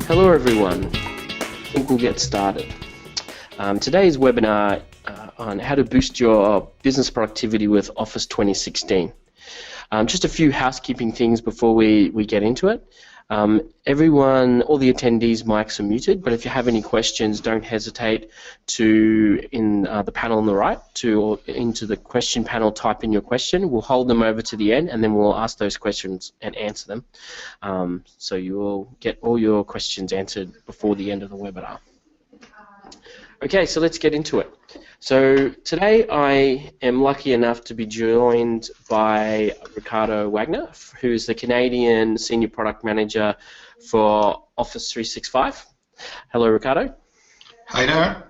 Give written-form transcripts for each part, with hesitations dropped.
Hello everyone, I think we'll get started. Today's webinar on how to boost your business productivity with Office 2016. Just a few housekeeping things before we get into it. Everyone, all the attendees' mics are muted, but if you have any questions, don't hesitate to, in the panel on the right, into the question panel, type in your question. We'll hold them over to the end, and then we'll ask those questions and answer them. So you will get all your questions answered before the end of the webinar. Okay, so let's get into it. So today I am lucky enough to be joined by Ricardo Wagner, who is the Canadian Senior Product Manager for Office 365. Hello, Ricardo. Hi there.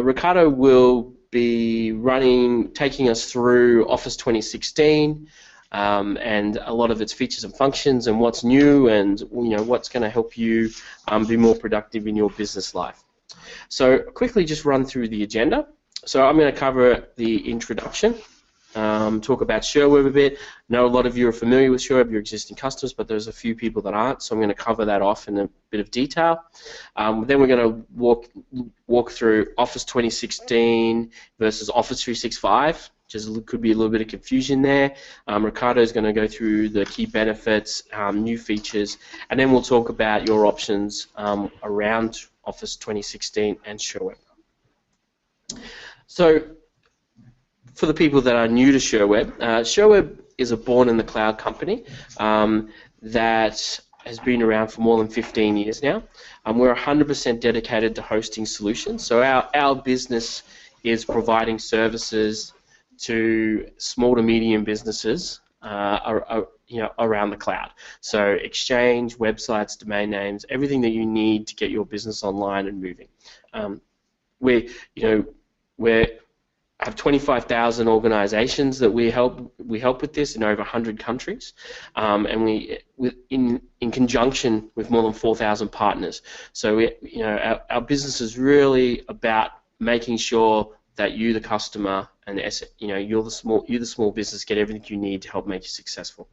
Ricardo will be taking us through Office 2016 and a lot of its features and functions and what's new and what's going to help you be more productive in your business life. So quickly just run through the agenda. So I'm going to cover the introduction, talk about SherWeb a bit. I know a lot of you are familiar with SherWeb, your existing customers, but there's a few people that aren't, so I'm going to cover that off in a bit of detail. Then we're going to walk through Office 2016 versus Office 365. Just could be a little bit of confusion there. Ricardo is going to go through the key benefits, new features, and then we'll talk about your options around Office 2016 and SherWeb. So, for the people that are new to SherWeb, SherWeb is a born-in-the-cloud company that has been around for more than 15 years now. We're 100% dedicated to hosting solutions. So our business is providing services to small to medium businesses around the cloud. So Exchange, websites, domain names, everything that you need to get your business online and moving. We have 25,000 organizations that we help with this in over 100 countries, and in conjunction with more than 4,000 partners. So our business is really about making sure that you, the customer, and you're the small business, get everything you need to help make you successful.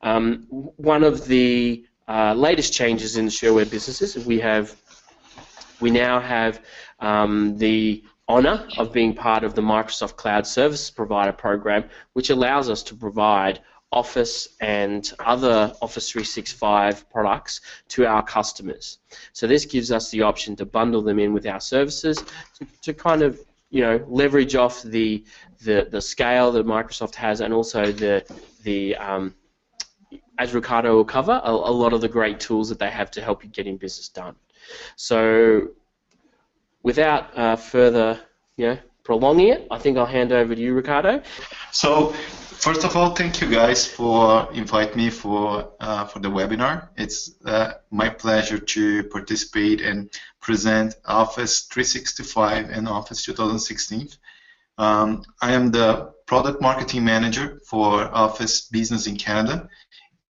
One of the latest changes in the SherWeb businesses is we now have the honor of being part of the Microsoft Cloud Service Provider program, which allows us to provide Office and other Office 365 products to our customers. So this gives us the option to bundle them in with our services to kind of leverage off the scale that Microsoft has, and also the as Ricardo will cover, a lot of the great tools that they have to help you getting business done. So without further prolonging it, I think I'll hand over to you, Ricardo. So first of all, thank you guys for inviting me for the webinar. It's my pleasure to participate and present Office 365 and Office 2016. I am the Product Marketing Manager for Office Business in Canada,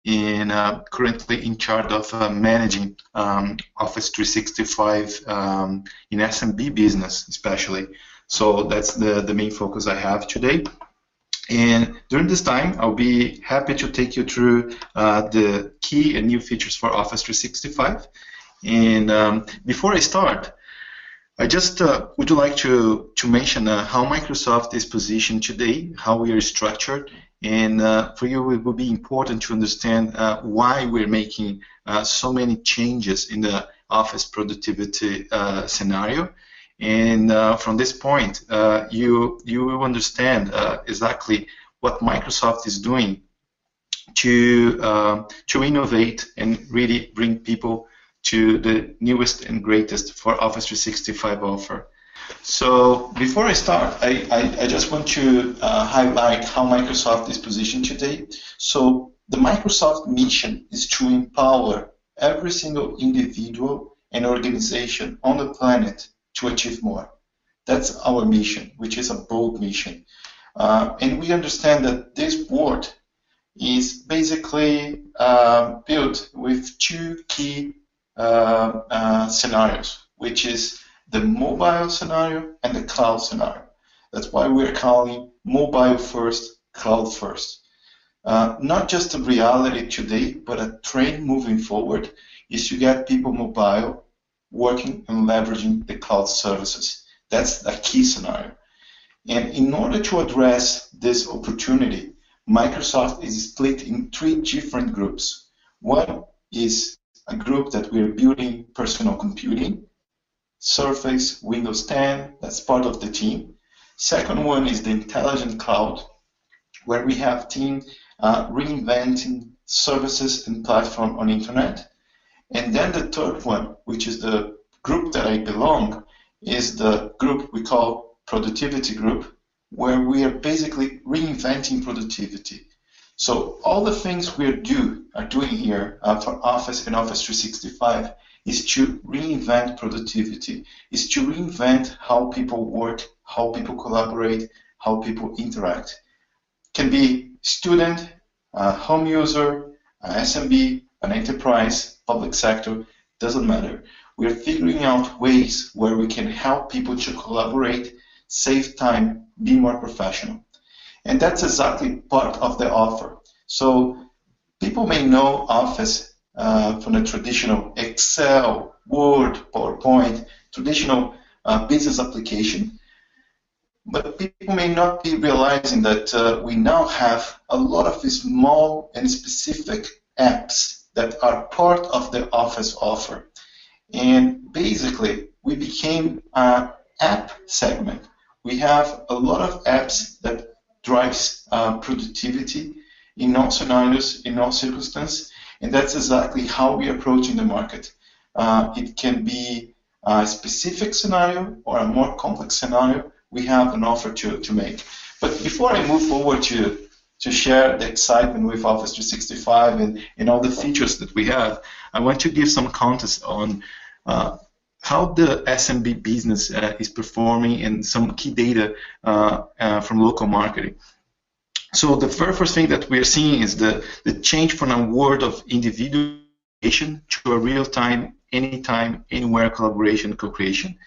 and currently in charge of managing Office 365 in SMB business especially. So that's the main focus I have today. And during this time, I'll be happy to take you through the key and new features for Office 365. And before I start, I just would like to mention how Microsoft is positioned today, how we are structured, and for you it will be important to understand why we're making so many changes in the Office productivity scenario. And from this point, you will understand exactly what Microsoft is doing to innovate and really bring people to the newest and greatest for Office 365 offer. So before I start, I just want to highlight how Microsoft is positioned today. So the Microsoft mission is to empower every single individual and organization on the planet to achieve more. That's our mission, which is a bold mission. And we understand that this word is basically built with two key scenarios, which is the mobile scenario and the cloud scenario. That's why we're calling mobile first, cloud first. not just a reality today, but a trend moving forward, is to get people mobile, working and leveraging the cloud services. That's a key scenario. And in order to address this opportunity, Microsoft is split in 3 different groups. One is a group that we're building personal computing, Surface, Windows 10, that's part of the team. Second one is the intelligent cloud, where we have team reinventing services and platform on internet. And then the third one, which is the group that I belong, is the group we call productivity group, where we are basically reinventing productivity. So all the things we are doing here for Office and Office 365 is to reinvent productivity, is to reinvent how people work, how people collaborate, how people interact. Can be student, home user, an SMB, an enterprise, public sector, doesn't matter. We are figuring out ways where we can help people to collaborate, save time, be more professional. And that's exactly part of the offer. So people may know Office from the traditional Excel, Word, PowerPoint, traditional business application. But people may not be realizing that we now have a lot of small and specific apps that are part of the Office offer. And basically, we became an app segment. We have a lot of apps that drives productivity in all scenarios, in all circumstances, and that's exactly how we are approaching the market. It can be a specific scenario or a more complex scenario. We have an offer to make. But before I move forward to share the excitement with Office 365 and all the features that we have, I want to give some context on how the SMB business is performing and some key data from local marketing. So the very first thing that we are seeing is the change from a world of individualization to a real-time, anytime, anywhere collaboration, co-creation.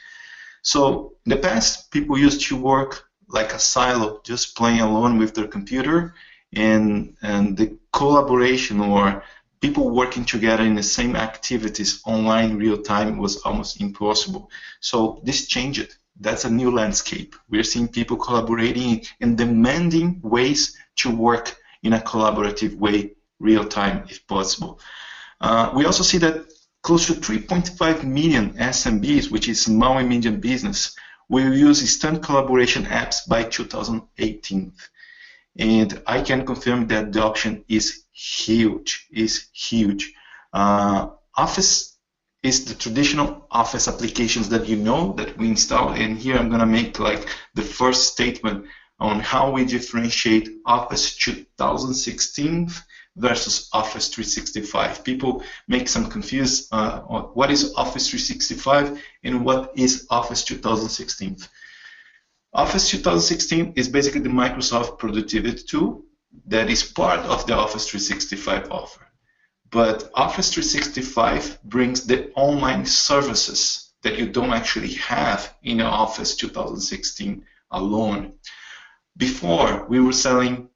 So in the past, people used to work like a silo, just playing alone with their computer, and the collaboration or people working together in the same activities online real time was almost impossible. So this changed. That's a new landscape. We're seeing people collaborating and demanding ways to work in a collaborative way real time if possible. We also see that close to 3.5 million SMBs, which is small and medium business, will use instant collaboration apps by 2018. And I can confirm that adoption is huge, Office is the traditional Office applications that you know that we install, and here I'm going to make like the first statement on how we differentiate Office 2016 versus Office 365. People make some confuse on what is Office 365 and what is Office 2016. Office 2016 is basically the Microsoft productivity tool that is part of the Office 365 offer. But Office 365 brings the online services that you don't actually have in Office 2016 alone. Before, we were selling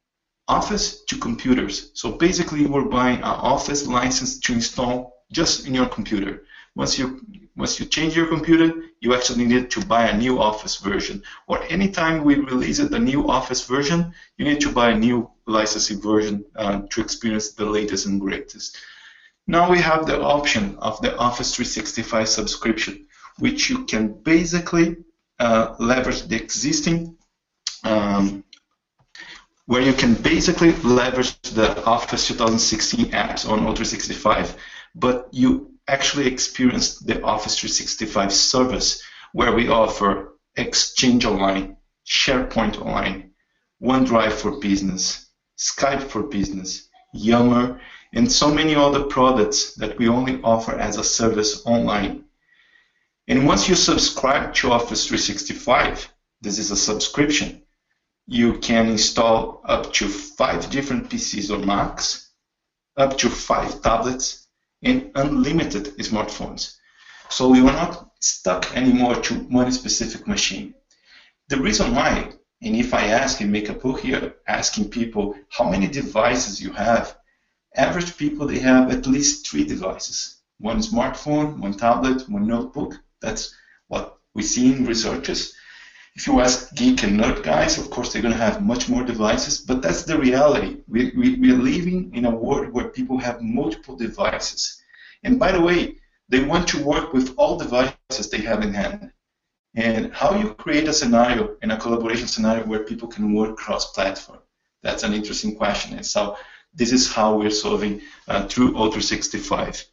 Office to computers. So basically, you were buying an Office license to install just in your computer. Once you change your computer, you actually needed to buy a new Office version. Or anytime we released a new Office version, you need to buy a new licensing version to experience the latest and greatest. Now we have the option of the Office 365 subscription, which you can basically leverage the existing, where you can basically leverage the Office 2016 apps on O365, but you actually experience the Office 365 service, where we offer Exchange Online, SharePoint Online, OneDrive for Business, Skype for Business, Yammer, and so many other products that we only offer as a service online. And once you subscribe to Office 365, this is a subscription, you can install up to 5 different PCs or Macs, up to 5 tablets, and unlimited smartphones. So you are not stuck anymore to one specific machine. The reason why And if I ask and make a poll here, asking people how many devices you have, average people, they have at least 3 devices. One smartphone, one tablet, one notebook. That's what we see in researches. If you ask geek and nerd guys, of course, they're going to have much more devices, but that's the reality. We are living in a world where people have multiple devices. And by the way, they want to work with all devices they have in hand. And how you create a scenario, in a collaboration scenario, where people can work cross-platform? That's an interesting question. And so this is how we're solving through O365.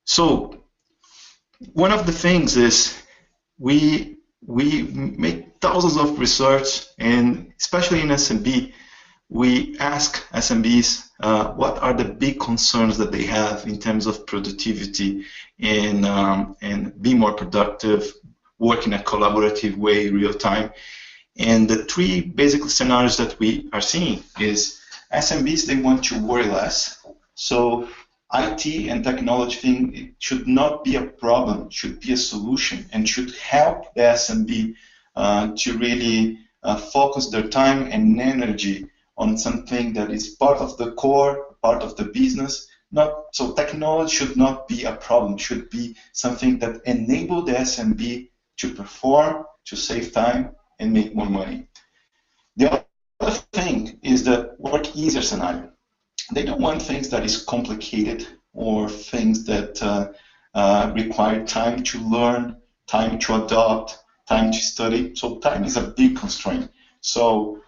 So one of the things is we make thousands of research, and especially in SMB, we ask SMBs what are the big concerns that they have in terms of productivity and being more productive, work in a collaborative way, real time. And the 3 basic scenarios that we are seeing is SMBs, they want to worry less. So IT and technology thing, it should not be a problem, should be a solution, and should help the SMB to really focus their time and energy on something that is part of the core, part of the business. So technology should not be a problem, should be something that enables the SMB to perform, to save time, and make more money. The other thing is the work easier scenario. They don't want things that is complicated or things that require time to learn, time to adopt, time to study. So time is a big constraint. So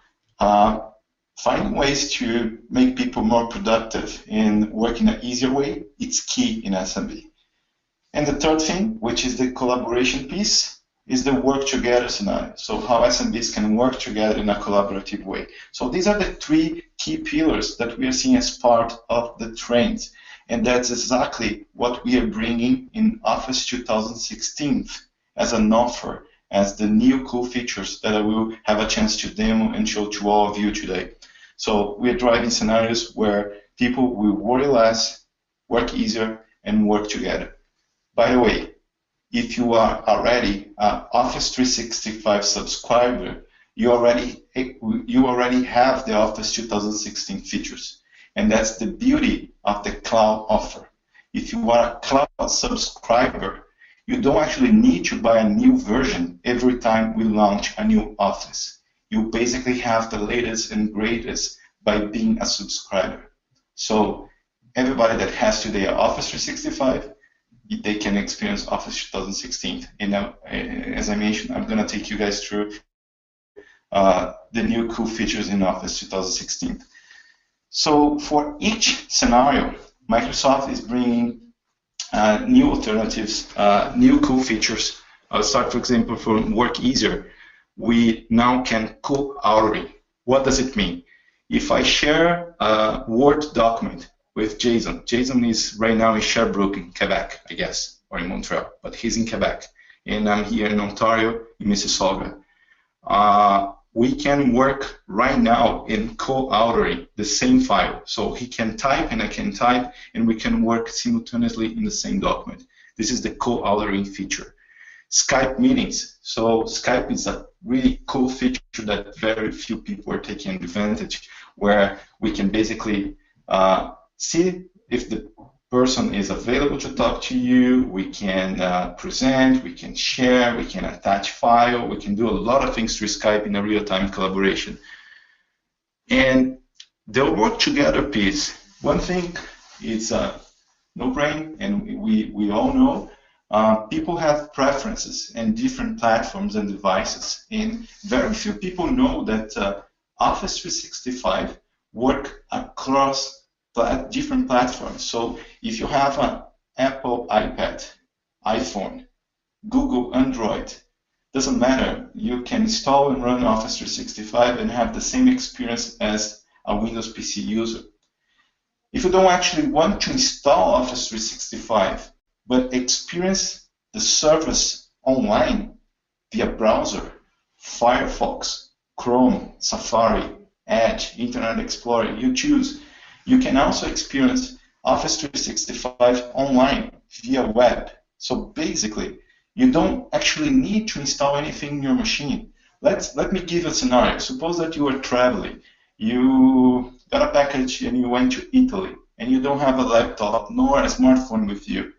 finding ways to make people more productive and work in an easier way, it's key in SMB. And the third thing, which is the collaboration piece, is the work together scenario. So how SMBs can work together in a collaborative way. So these are the 3 key pillars that we are seeing as part of the trends. And that's exactly what we are bringing in Office 2016 as an offer, as the new cool features that I will have a chance to demo and show to all of you today. So we are driving scenarios where people will worry less, work easier, and work together. By the way, if you are already an Office 365 subscriber, you already have the Office 2016 features. And that's the beauty of the cloud offer. If you are a cloud subscriber, you don't actually need to buy a new version every time we launch a new Office. You basically have the latest and greatest by being a subscriber. So everybody that has today an Office 365, they can experience Office 2016. And as I mentioned, I'm going to take you guys through the new cool features in Office 2016. So for each scenario, Microsoft is bringing new alternatives, new cool features. I'll start, for example, from Work Easier. We now can co-authoring. What does it mean? If I share a Word document with Jason. Jason is right now in Sherbrooke in Quebec, I guess, or in Montreal, but he's in Quebec. And I'm here in Ontario, in Mississauga. We can work right now in co-authoring the same file. So he can type and I can type, and we can work simultaneously in the same document. This is the co-authoring feature. Skype meetings. So Skype is a really cool feature that very few people are taking advantage, where we can basically see if the person is available to talk to you. We can present, we can share, we can attach file, we can do a lot of things through Skype in a real-time collaboration. And the work together piece, one thing is no-brainer, and we all know, people have preferences and different platforms and devices, and very few people know that Office 365 work across different platforms. So if you have an Apple iPad, iPhone, Google Android, doesn't matter, you can install and run Office 365 and have the same experience as a Windows PC user. If you don't actually want to install Office 365 but experience the service online via browser, Firefox, Chrome, Safari, Edge, Internet Explorer, you choose. You can also experience Office 365 online via web. So basically, You don't actually need to install anything in your machine. Let me give a scenario. Suppose that you are traveling. You got a package and you went to Italy, and you don't have a laptop nor a smartphone with you,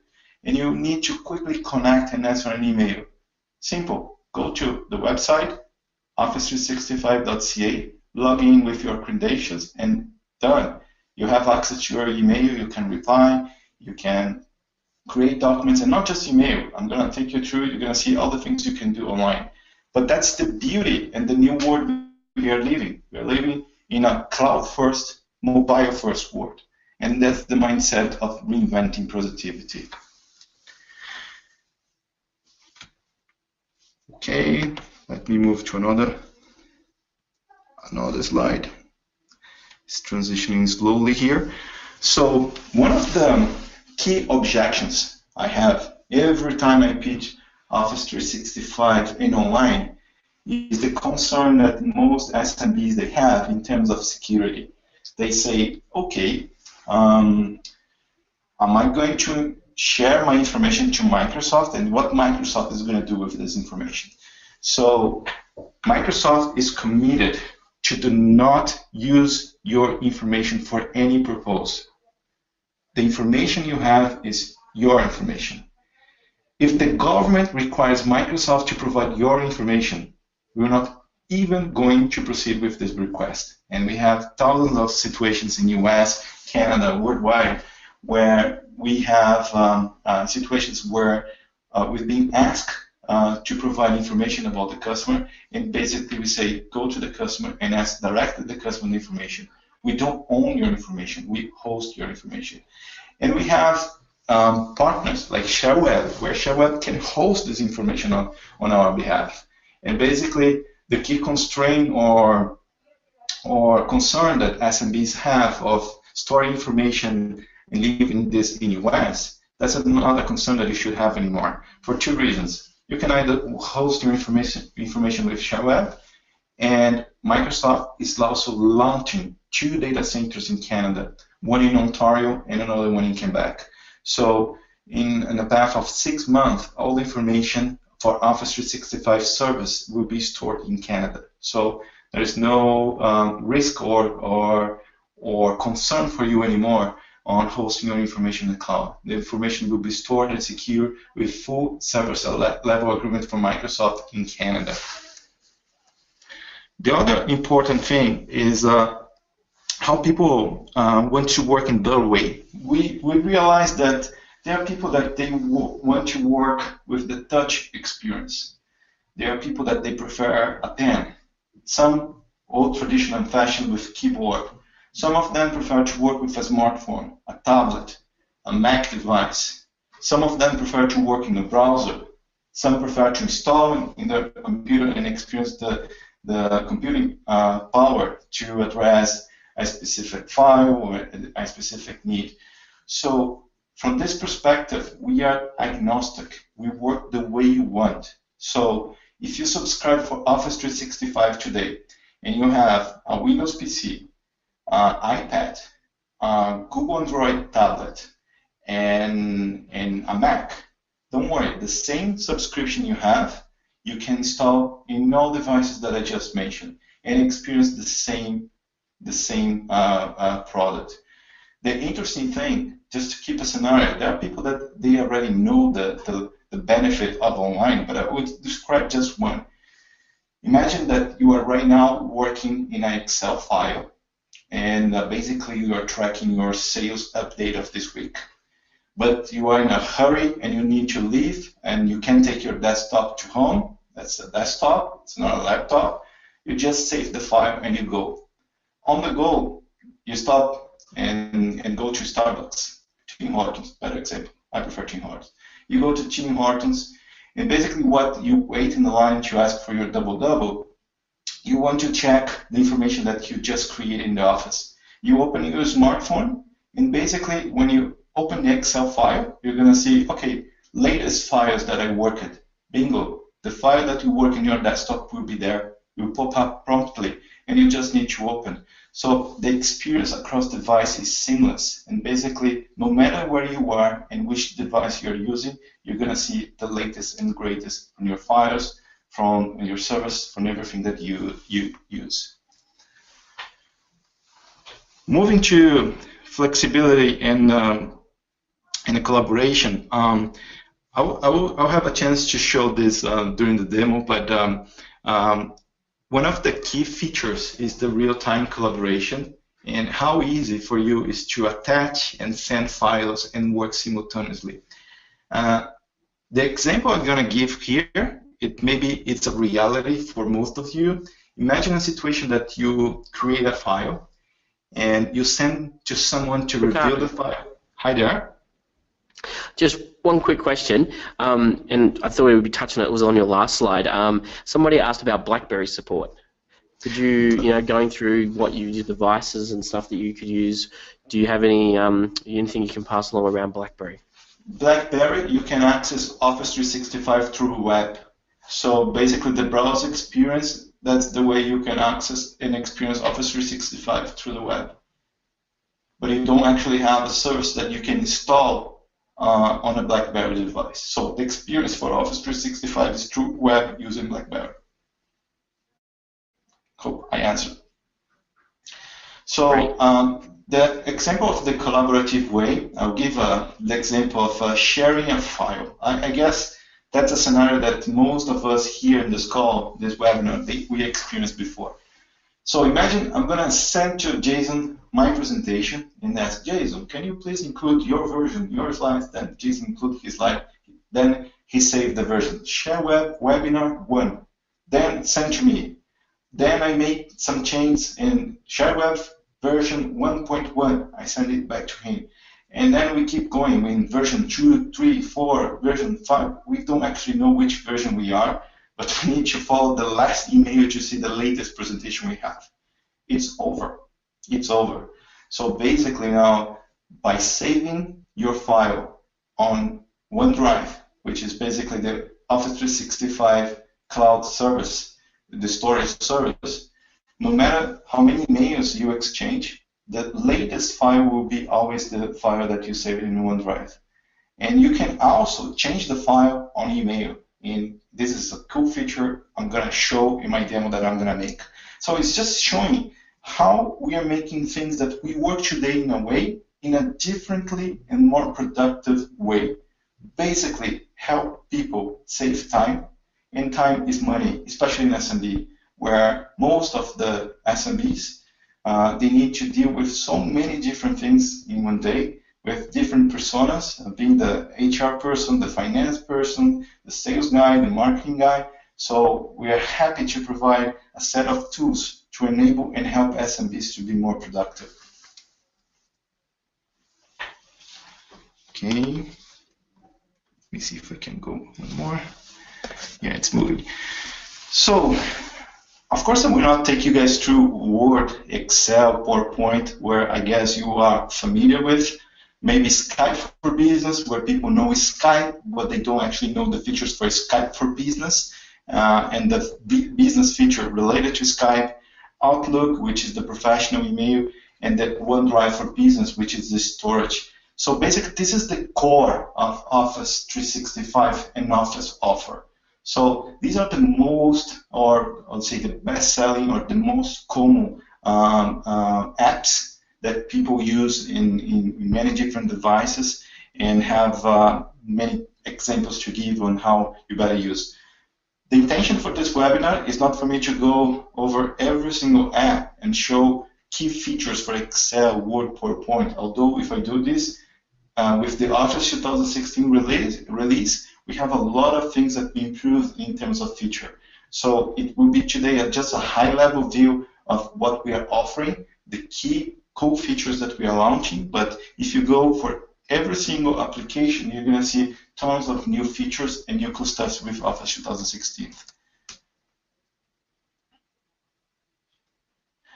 and you need to quickly connect and answer an email. Simple. Go to the website, office365.ca, log in with your credentials, and done. You have access to your email, you can reply, you can create documents, and not just email. I'm going to take you through, you're going to see all the things you can do online. But that's the beauty and the new world we are living. We are living in a cloud-first, mobile-first world. And that's the mindset of reinventing productivity. Okay, let me move to another slide. It's transitioning slowly here. So one of the key objections I have every time I pitch Office 365 in online is the concern that most SMBs they have in terms of security. They say, okay, am I going to share my information to Microsoft, and what Microsoft is going to do with this information? So Microsoft is committed to do not use your information for any purpose. The information you have is your information. If the government requires Microsoft to provide your information, we're not even going to proceed with this request. And we have thousands of situations in US, Canada, worldwide, where we have situations where we've been asked to provide information about the customer, and basically we say, go to the customer and ask directly the customer information. We don't own your information, we host your information. And we have partners like SherWeb, where SherWeb can host this information on our behalf. And basically, the key constraint or concern that SMBs have of storing information and leaving this in US, that's not a concern that you should have anymore, for two reasons. You can either host your information with SherWeb, and Microsoft is also launching 2 data centers in Canada, one in Ontario and another one in Quebec. So in a path of 6 months, all the information for Office 365 service will be stored in Canada. So there is no risk or concern for you anymore on hosting your information in the cloud. The information will be stored and secure with full service level agreement from Microsoft in Canada. The other important thing is how people want to work in their way. We realize that there are people that they want to work with the touch experience. There are people that they prefer a pen. Some old traditional fashion with keyboard. Some of them prefer to work with a smartphone, a tablet, a Mac device. Some of them prefer to work in a browser. Some prefer to install in their computer and experience the computing power to address a specific file or a specific need. So from this perspective, we are agnostic. We work the way you want. So if you subscribe for Office 365 today and you have a Windows PC, iPad, Google Android tablet, and a Mac, don't worry, the same subscription you have, you can install in all devices that I just mentioned and experience the same product. The interesting thing, just to keep a scenario, there are people that they already know the benefit of online, but I would describe just one. Imagine that you are right now working in an Excel file, and basically you are tracking your sales update of this week. But you are in a hurry and you need to leave, and you can't take your desktop to home. That's a desktop, it's not a laptop. You just save the file and you go. On the go, you stop and go to Starbucks, Tim Hortons, better example. I prefer Tim Hortons. You go to Tim Hortons, and basically what you wait in the line to ask for your double-double, you want to check the information that you just created in the office. You open your smartphone, and basically when you open the Excel file, you're going to see, okay, latest files that I worked. Bingo. The file that you work in your desktop will be there. It will pop up promptly, and you just need to open. So the experience across device is seamless, and basically, no matter where you are and which device you're using, you're going to see the latest and greatest from your files, from your service, from everything that you use. Moving to flexibility and collaboration, I'll have a chance to show this during the demo, but one of the key features is the real-time collaboration, and how easy for you is to attach and send files and work simultaneously. The example I'm going to give here, maybe it's a reality for most of you. Imagine a situation that you create a file and you send to someone to review the file. Hi there. Just one quick question, and I thought we would be touching it was on your last slide. Somebody asked about BlackBerry support. Could you, going through what your devices and stuff that you could use, do you have anything you can pass along around BlackBerry? BlackBerry, you can access Office 365 through the web. So basically the browser experience, that's the way you can access and experience Office 365 through the web. But you don't actually have a service that you can install on a BlackBerry device. So the experience for Office 365 is through web using BlackBerry. Hope I answered. So the example of the collaborative way, I'll give the example of sharing a file. I guess that's a scenario that most of us here in this call, this webinar, we experienced before. So imagine I'm going to send to Jason my presentation and ask Jason, can you please include your version, your slides? Then Jason include his slide. Then he saved the version, SherWeb Webinar 1. Then send to me. Then I make some changes in SherWeb version 1.1. I send it back to him. And then we keep going in version 2, 3, 4, version 5. We don't actually know which version we are, but we need to follow the last email to see the latest presentation we have. It's over. It's over. So basically now, by saving your file on OneDrive, which is basically the Office 365 cloud service, the storage service, no matter how many emails you exchange, the latest file will be always the file that you saved in OneDrive. And you can also change the file on email. And this is a cool feature I'm going to show in my demo that I'm going to make. So it's just showing how we are making things that we work today in a way, in a differently and more productive way. Basically, help people save time, and time is money, especially in SMB, where most of the SMBs, they need to deal with so many different things in one day, with different personas, being the HR person, the finance person, the sales guy, the marketing guy. So we are happy to provide a set of tools to enable and help SMBs to be more productive. Okay, let me see if I can go one more. Yeah, it's moving. So, of course, I will not take you guys through Word, Excel, PowerPoint, where I guess you are familiar with. Maybe Skype for Business, where people know Skype, but they don't actually know the features for Skype for Business, and the business feature related to Skype, Outlook, which is the professional email, and the OneDrive for Business, which is the storage. So basically, this is the core of Office 365 and Office offer. So these are the most, or I would say the best-selling or the most common apps that people use in many different devices, and have many examples to give on how you better use. The intention for this webinar is not for me to go over every single app and show key features for Excel, Word, PowerPoint, although if I do this, with the Office 2016 release, we have a lot of things that we improved in terms of feature. So it will be today just a high-level view of what we are offering, the key cool features that we are launching, but if you go for every single application, you're going to see tons of new features and new cool stuff with Office 2016.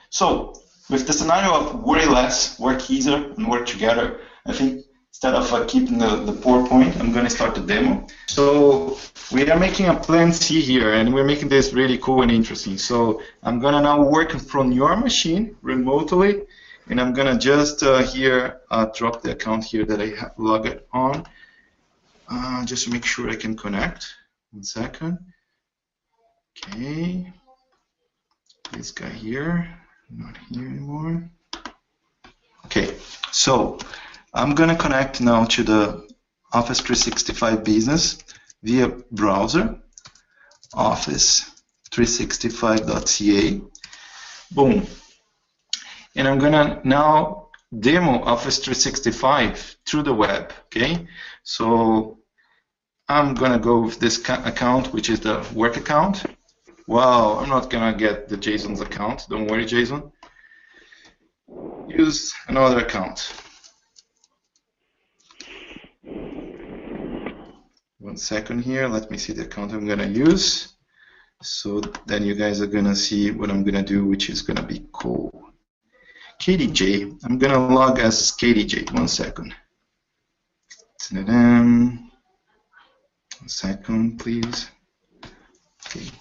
So with the scenario of worry less, work easier, and work together, I think instead of keeping the PowerPoint, I'm going to start the demo. So we are making a plan C here, and we're making this really cool and interesting. So I'm going to now work from your machine remotely, and I'm going to just here drop the account here that I have logged on, just to make sure I can connect. 1 second. Okay. This guy here, not here anymore. Okay, so I'm going to connect now to the Office 365 Business via browser, office365.ca. Boom. And I'm going to now demo Office 365 through the web, okay? So I'm going to go with this account, which is the work account. Wow, I'm not going to get the Jason's account. Don't worry, Jason. Use another account. 1 second here. Let me see the account I'm going to use. So then you guys are going to see what I'm going to do, which is going to be cool. KDJ. I'm going to log as KDJ. 1 second. 1 second, please. Okay.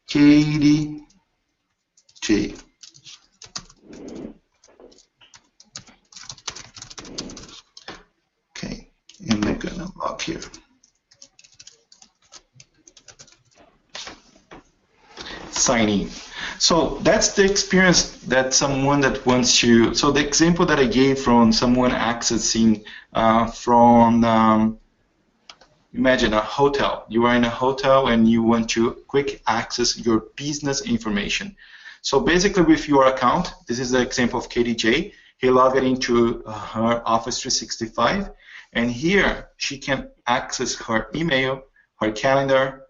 KDJ. Okay, and we're gonna log here. Sign in. So that's the experience that someone that wants to. So the example that I gave from someone accessing from. Imagine a hotel. You are in a hotel and you want to quick access your business information. So basically with your account, this is the example of KDJ. He logged into her Office 365, and here she can access her email, her calendar.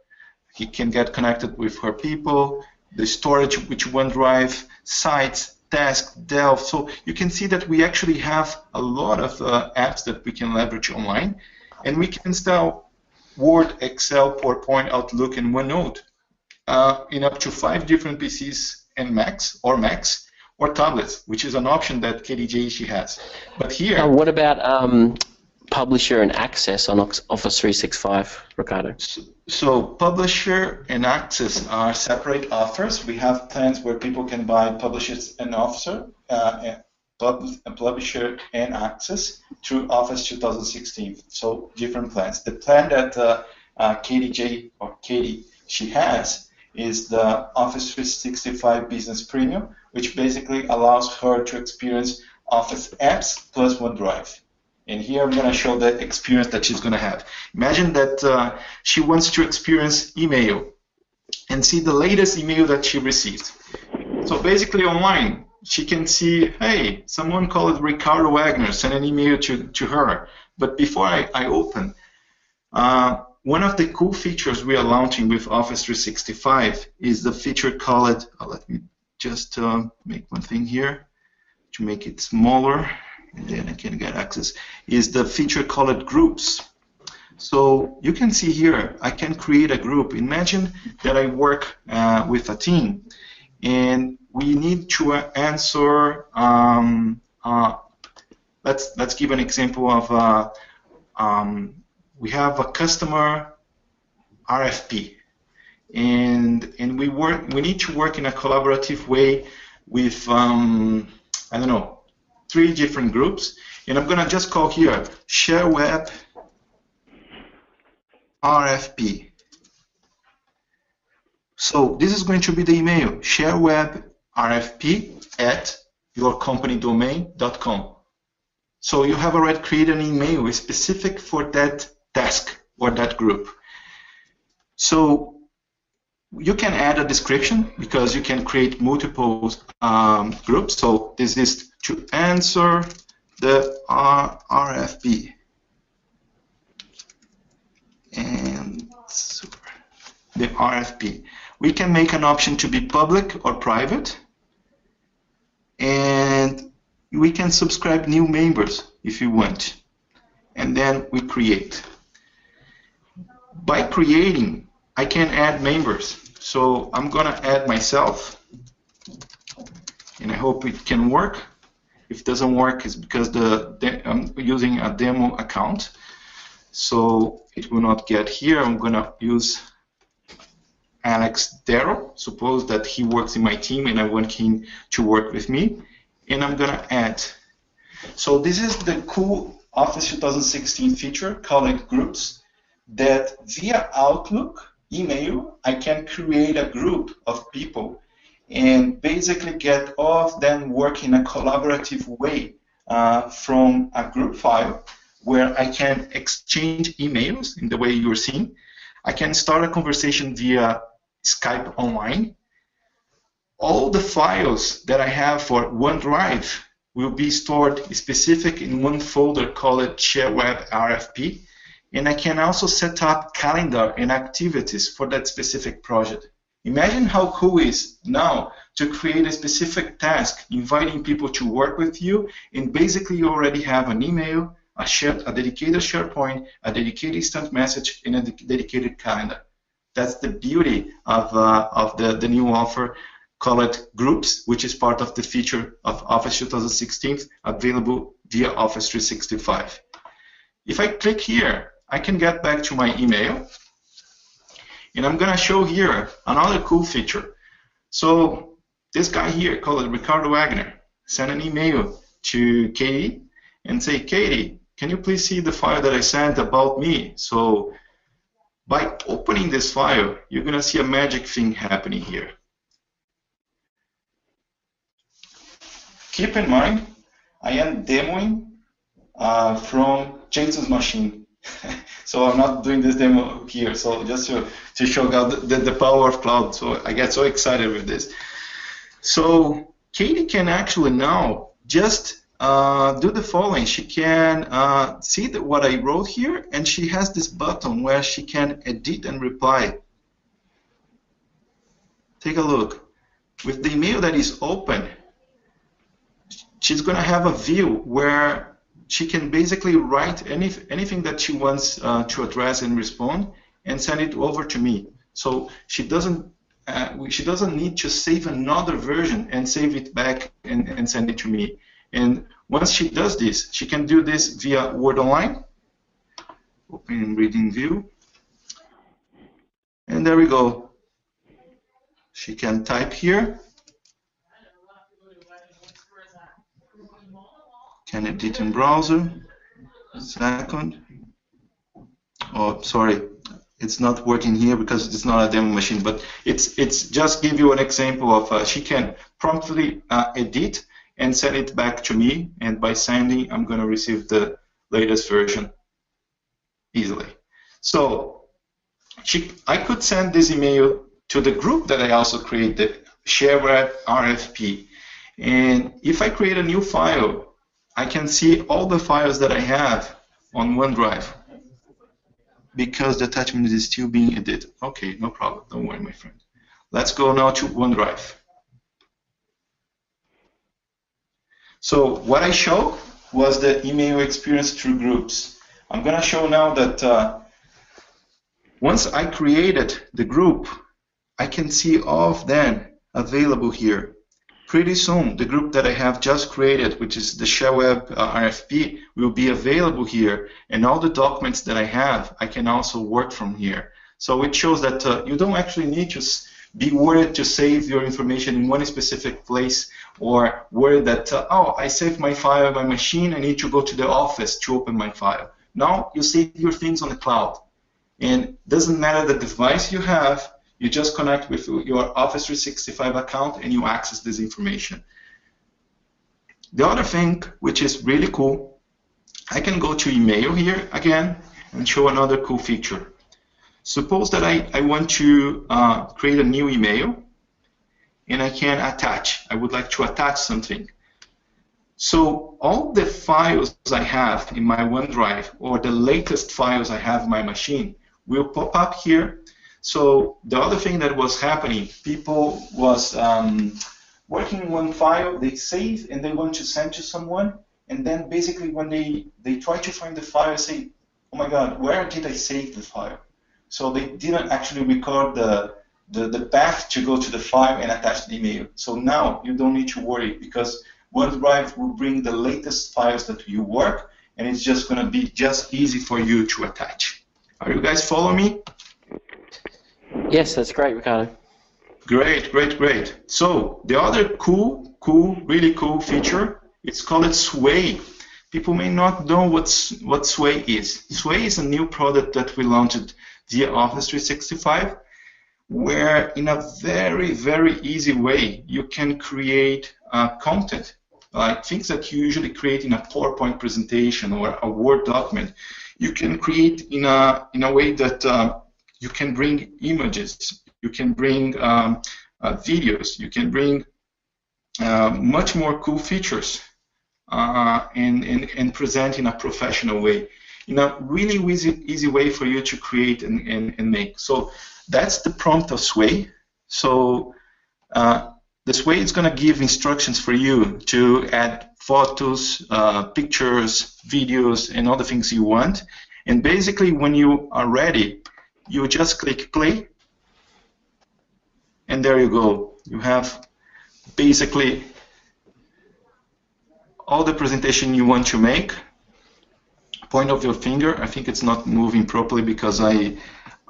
He can get connected with her people, the storage, which OneDrive, sites, tasks, Delve. So you can see that we actually have a lot of apps that we can leverage online, and we can install Word, Excel, PowerPoint, Outlook, and OneNote in up to 5 different PCs and Macs or tablets, which is an option that KDJ she has. But here, what about Publisher and Access on Office 365, Ricardo? So Publisher and Access are separate offers. We have plans where people can buy Publishers and Publisher and Access through Office 2016. So different plans. The plan that KDJ or Katie she has is the Office 365 Business Premium, which basically allows her to experience Office apps plus OneDrive. And here I'm going to show the experience that she's going to have. Imagine that she wants to experience email and see the latest email that she received. So basically online, she can see, hey, someone called Ricardo Wagner, sent an email to her. But before I open, one of the cool features we are launching with Office 365 is the feature called, let me just make one thing here to make it smaller, and then I can get access, is the feature called Groups. So you can see here, I can create a group. Imagine that I work with a team, and we need to answer, let's give an example of, we have a customer RFP, and we need to work in a collaborative way with, I don't know, 3 different groups, and I'm gonna just call here SherWeb RFP. So this is going to be the email, shareweb@yourcompanydomain.com. So you have already created an email specific for that task or that group. So you can add a description because you can create multiple groups. So this is to answer the RFP. And super. The RFP. We can make an option to be public or private, and we can subscribe new members if you want, and then we create. By creating, I can add members. So I'm gonna add myself, and I hope it can work. If it doesn't work, it's because I'm using a demo account, so it will not get here. I'm gonna use Alex Darrow. Suppose that he works in my team and I want him to work with me, and I'm gonna add. So this is the cool Office 2016 feature called Groups, that via Outlook email I can create a group of people and basically get all of them working in a collaborative way from a group file where I can exchange emails in the way you're seeing. I can start a conversation via Skype online. All the files that I have for OneDrive will be stored specific in one folder called SherWeb RFP, and I can also set up calendar and activities for that specific project. Imagine how cool it is now to create a specific task, inviting people to work with you, and basically you already have an email, a dedicated SharePoint, a dedicated instant message, and a dedicated calendar. That's the beauty of the new offer called Groups, which is part of the feature of Office 2016, available via Office 365. If I click here, I can get back to my email, and I'm going to show here another cool feature. So this guy here called Ricardo Wagner sent an email to Katie and say, Katie, can you please see the file that I sent about me? So by opening this file, you're going to see a magic thing happening here. Keep in mind, I am demoing from Jason's machine. So I'm not doing this demo here. So just to show the power of cloud. So I get so excited with this. So Katie can actually now just do the following. She can see what I wrote here, and she has this button where she can edit and reply. Take a look. With the email that is open, she's going to have a view where she can basically write anything that she wants to address and respond, and send it over to me. So she doesn't need to save another version and save it back and send it to me. And once she does this, she can do this via Word Online. Open in Reading View. And there we go. She can type here. Can edit in browser. Second. Oh, sorry. It's not working here because it's not a demo machine, but it's just give you an example of she can promptly edit and send it back to me, and by sending, I'm going to receive the latest version easily. So I could send this email to the group that I also created, SherWeb RFP, and if I create a new file, I can see all the files that I have on OneDrive because the attachment is still being edited. Okay, no problem. Don't worry, my friend. Let's go now to OneDrive. So what I showed was the email experience through groups. I'm going to show now that once I created the group, I can see all of them available here. Pretty soon, the group that I have just created, which is the SherWeb RFP, will be available here, and all the documents that I have, I can also work from here. So it shows that you don't actually need to be worried to save your information in one specific place, or worried that, oh, I saved my file on my machine, I need to go to the office to open my file. Now you save your things on the cloud. And it doesn't matter the device you have, you just connect with your Office 365 account and you access this information. The other thing, which is really cool, I can go to email here again and show another cool feature. Suppose that I want to create a new email and I can attach. I would like to attach something. So all the files I have in my OneDrive, or the latest files I have in my machine, will pop up here. So the other thing that was happening, people was working one file, they save and they want to send to someone, and then basically when they try to find the file, say, oh my God, where did I save the file? So they didn't actually record the path to go to the file and attach the email. So now you don't need to worry, because OneDrive will bring the latest files that you work, and it's just going to be just easy for you to attach. Are you guys following me? Yes, that's great, Ricardo. Great, great, great. So the other really cool feature, it's called Sway. People may not know what Sway is. Sway is a new product that we launched via Office 365, where in a very, very easy way you can create content, like things that you usually create in a PowerPoint presentation or a Word document. You can create in a way that you can bring images, you can bring videos, you can bring much more cool features and present in a professional way, in a really easy way for you to create and make. So that's the prompt of Sway. So the Sway is going to give instructions for you to add photos, pictures, videos, and all the things you want. And basically, when you are ready, you just click play, and there you go. You have basically all the presentation you want to make. Point of your finger. I think it's not moving properly because I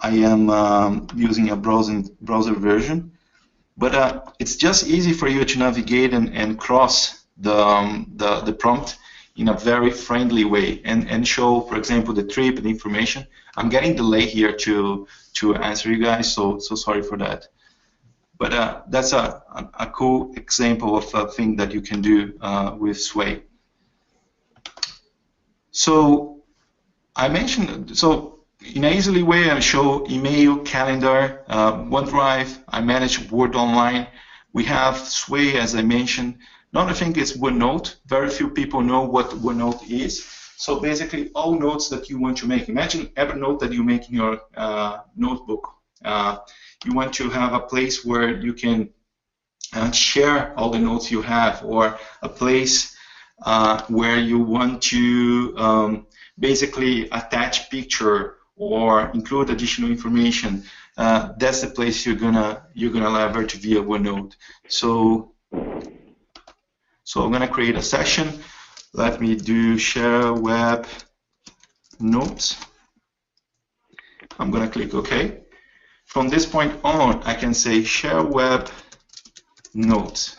am using a browser version. But it's just easy for you to navigate and cross the prompt in a very friendly way and show, for example, the trip and the information. I'm getting delay here to answer you guys, so sorry for that. But that's a cool example of a thing that you can do with Sway. So I mentioned, so in an easy way, I show email, calendar, OneDrive. I manage Word Online. We have Sway, as I mentioned. Another thing is OneNote. Very few people know what OneNote is. So basically, all notes that you want to make. Imagine every note that you make in your notebook. You want to have a place where you can share all the notes you have, or a place where you want to basically attach picture or include additional information. That's the place you're gonna leverage via OneNote. So I'm gonna create a session. Let me do SherWeb Notes. I'm gonna click OK. From this point on, I can say SherWeb Notes.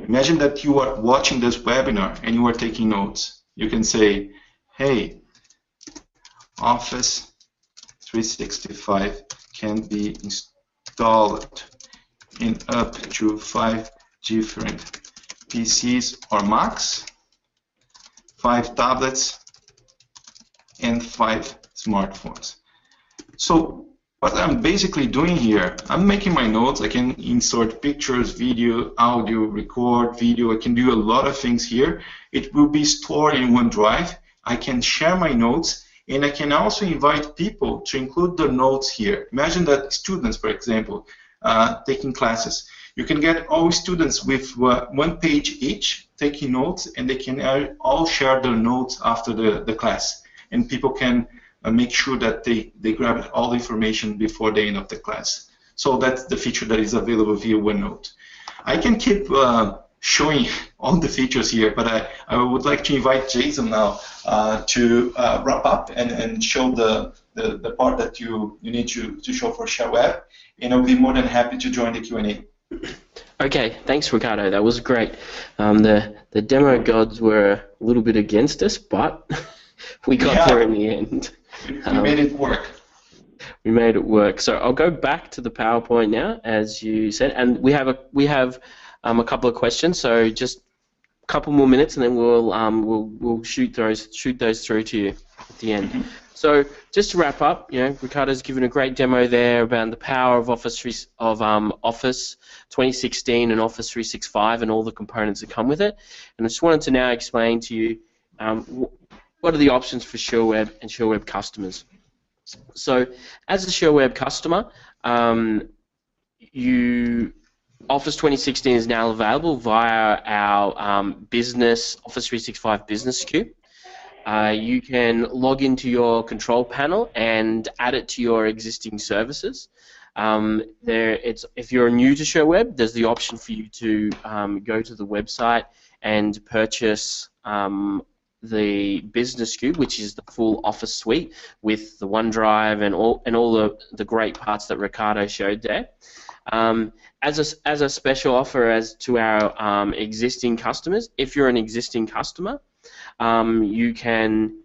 Imagine that you are watching this webinar and you are taking notes. You can say, hey, Office 365 can be installed in up to 5 different PCs or Macs, 5 tablets, and 5 smartphones. So what I'm basically doing here, I'm making my notes. I can insert pictures, video, audio, record video. I can do a lot of things here. It will be stored in OneDrive. I can share my notes, and I can also invite people to include their notes here. Imagine that students, for example, taking classes. You can get all students with 1 page each taking notes, and they can all share their notes after the class. And people can make sure that they grab all the information before the end of the class. So that's the feature that is available via OneNote. I can keep showing all the features here, but I would like to invite Jason now to wrap up and show the part that you need to show for SherWeb, and I'll be more than happy to join the Q&A. Okay, thanks, Ricardo. That was great. The demo gods were a little bit against us, but we got there in the end. We made it work. We made it work. So I'll go back to the PowerPoint now, as you said, and we have a couple of questions. So just a couple more minutes, and then we'll shoot those through to you at the end. So just to wrap up, Ricardo's given a great demo there about the power of Office 2016 and Office 365 and all the components that come with it. And I just wanted to now explain to you what are the options for SherWeb and SherWeb customers. So as a SherWeb customer, Office 2016 is now available via our business Office 365 business queue. You can log into your control panel and add it to your existing services. If you're new to SherWeb, there's the option for you to go to the website and purchase the Business Cube, which is the full Office suite with the OneDrive and all the great parts that Ricardo showed there. As a special offer as to our existing customers, if you're an existing customer, you can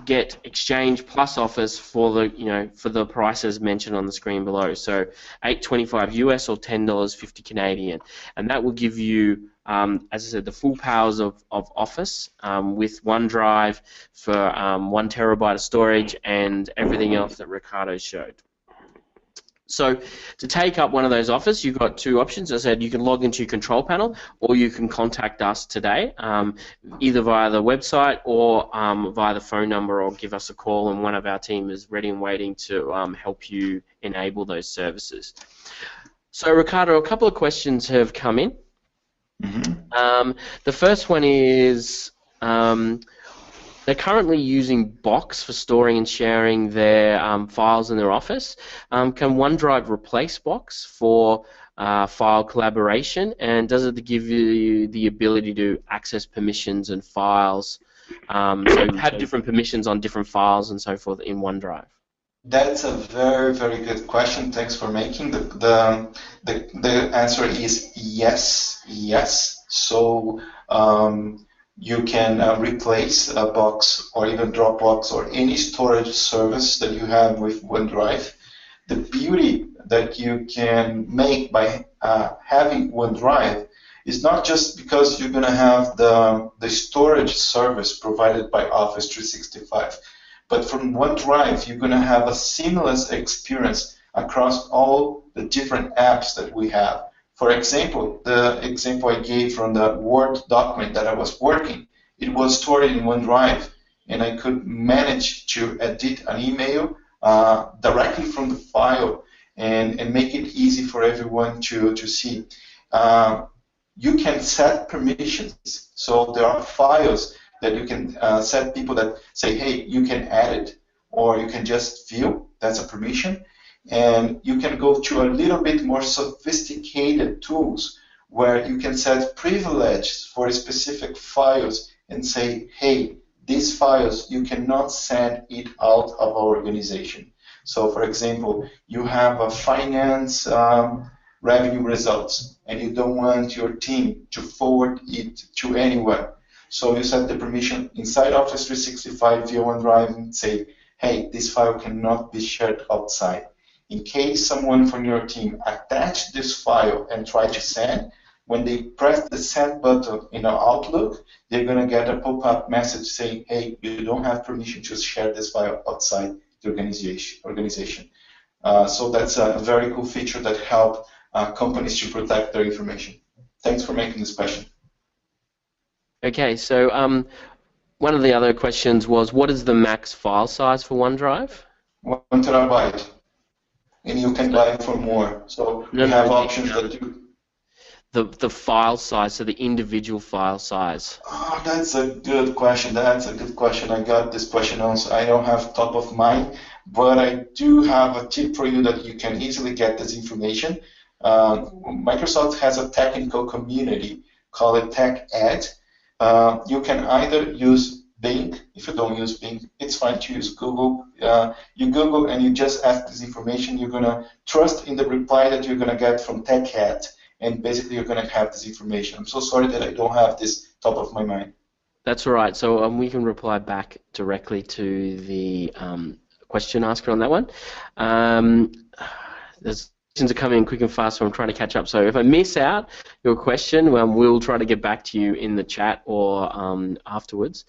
get Exchange plus Office for the prices mentioned on the screen below. So $8.25 US or $10.50 Canadian, and that will give you, as I said, the full powers of Office with OneDrive for 1 terabyte of storage and everything else that Ricardo showed. So to take up one of those offers, you've got two options. As I said, you can log into your control panel, or you can contact us today, either via the website or via the phone number, or give us a call, and one of our team is ready and waiting to help you enable those services. So Ricardo, a couple of questions have come in. Mm-hmm. The first one is, they're currently using Box for storing and sharing their files in their Office. Can OneDrive replace Box for file collaboration, and does it give you the ability to access permissions and files, so have different permissions on different files and so forth in OneDrive? That's a very, very good question. Thanks for making the answer is yes. So you can replace a Box or even Dropbox or any storage service that you have with OneDrive. The beauty that you can make by having OneDrive is not just because you're going to have the storage service provided by Office 365, but from OneDrive you're going to have a seamless experience across all the different apps that we have. For example, the example I gave from the Word document that I was working, it was stored in OneDrive, and I could manage to edit an email directly from the file and make it easy for everyone to see. You can set permissions, so there are files that you can set people that say, hey, you can edit, or you can just view, that's a permission. And you can go to a little bit more sophisticated tools where you can set privileges for specific files and say, hey, these files, you cannot send it out of our organization. So for example, you have a finance revenue results and you don't want your team to forward it to anyone. So you set the permission inside Office 365 via OneDrive and say, hey, this file cannot be shared outside. In case someone from your team attach this file and try to send, when they press the send button in our Outlook, they're going to get a pop-up message saying, hey, you don't have permission to share this file outside the organization. So that's a very cool feature that helps companies to protect their information. Thanks for making this question. Okay, so one of the other questions was, what is the max file size for OneDrive? 1 terabyte. And you can buy it for more. So you have options that you... The file size, so the individual file size. Oh, that's a good question. I got this question also. I don't have top of mind, but I do have a tip for you that you can easily get this information. Microsoft has a technical community called TechEd. You can either use Bing. If you don't use Bing, it's fine to use Google. You Google and you just ask this information. You're going to trust in the reply that you're going to get from TechEd, and basically you're going to have this information. I'm so sorry that I don't have this top of my mind. That's all right. So we can reply back directly to the question asker on that one. There's questions are coming in quick and fast, so I'm trying to catch up. So if I miss out your question, we'll try to get back to you in the chat or afterwards.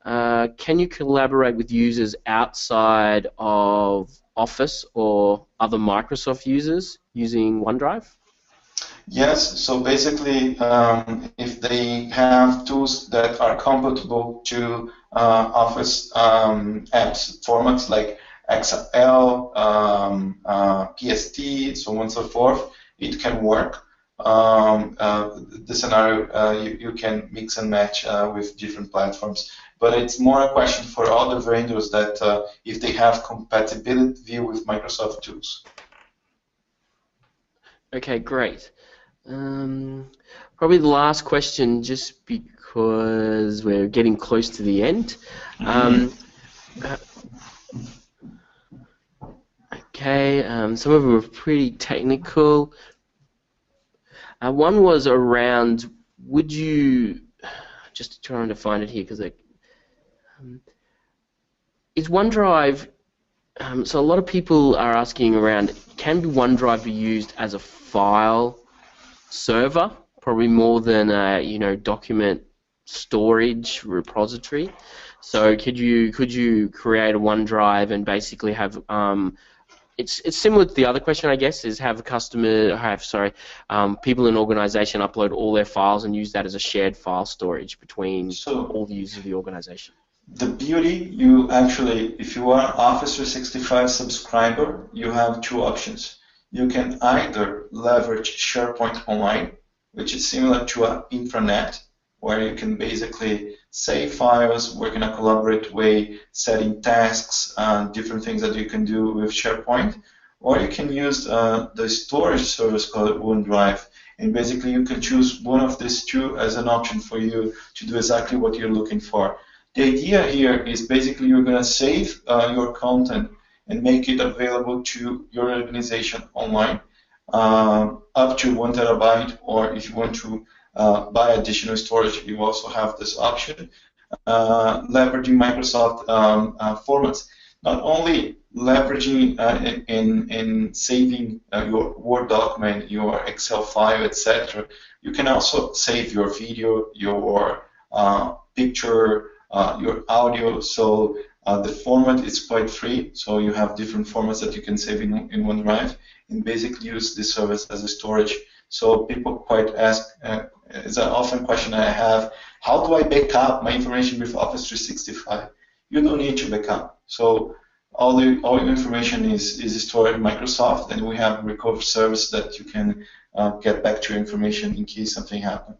Can you collaborate with users outside of Office or other Microsoft users using OneDrive? Yes, so basically if they have tools that are compatible to Office apps formats like XML, PST, so on and so forth, it can work. The scenario you can mix and match with different platforms, but it's more a question for other vendors that if they have compatibility with Microsoft tools. Okay, great. Probably the last question, just because we're getting close to the end. Okay, some of them were pretty technical. One was around, would you, just trying to find it here, because is OneDrive, so a lot of people are asking around, can OneDrive be used as a file server, probably more than a document storage repository? So could you create a OneDrive and basically have it's similar to the other question, I guess, is have people in an organization upload all their files and use that as a shared file storage between all the users of the organization. The beauty, you actually, if you are an Office 365 subscriber, you have two options. You can either leverage SharePoint Online, which is similar to an intranet, where you can basically save files, work in a collaborative way, setting tasks, different things that you can do with SharePoint. Or you can use the storage service called OneDrive, and basically you can choose one of these two as an option for you to do exactly what you're looking for. The idea here is basically you're going to save your content and make it available to your organization online, up to 1 terabyte, or if you want to buy additional storage, you also have this option, leveraging Microsoft formats. Not only leveraging in saving your Word document, your Excel file, etc., you can also save your video, your picture, your audio. So the format is quite free, so you have different formats that you can save in OneDrive and basically use this service as a storage. So people quite ask, it's an often question I have, how do I back up my information with Office 365? You don't need to back up. So all your information is stored in Microsoft, and we have a recovery service that you can get back to your information in case something happens.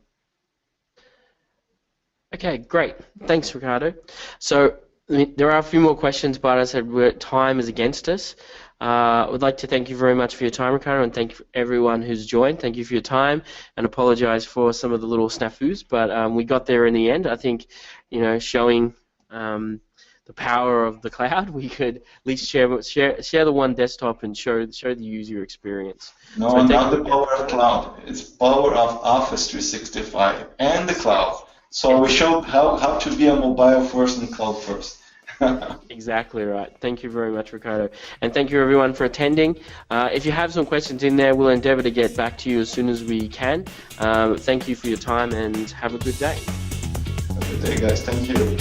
Okay, great. Thanks, Ricardo. So there are a few more questions, but as I said, time is against us. I would like to thank you very much for your time, Ricardo, and thank you for everyone who's joined. Thank you for your time, and apologize for some of the little snafus, but we got there in the end. I think, showing the power of the cloud, we could at least share the one desktop and show the user experience. No, so not the power of cloud. It's power of Office 365 and the cloud. So we showed how to be a mobile first and cloud first. Exactly right. Thank you very much, Ricardo. And thank you, everyone, for attending. If you have some questions in there, we'll endeavor to get back to you as soon as we can. Thank you for your time, and have a good day. Have a good day, guys. Thank you.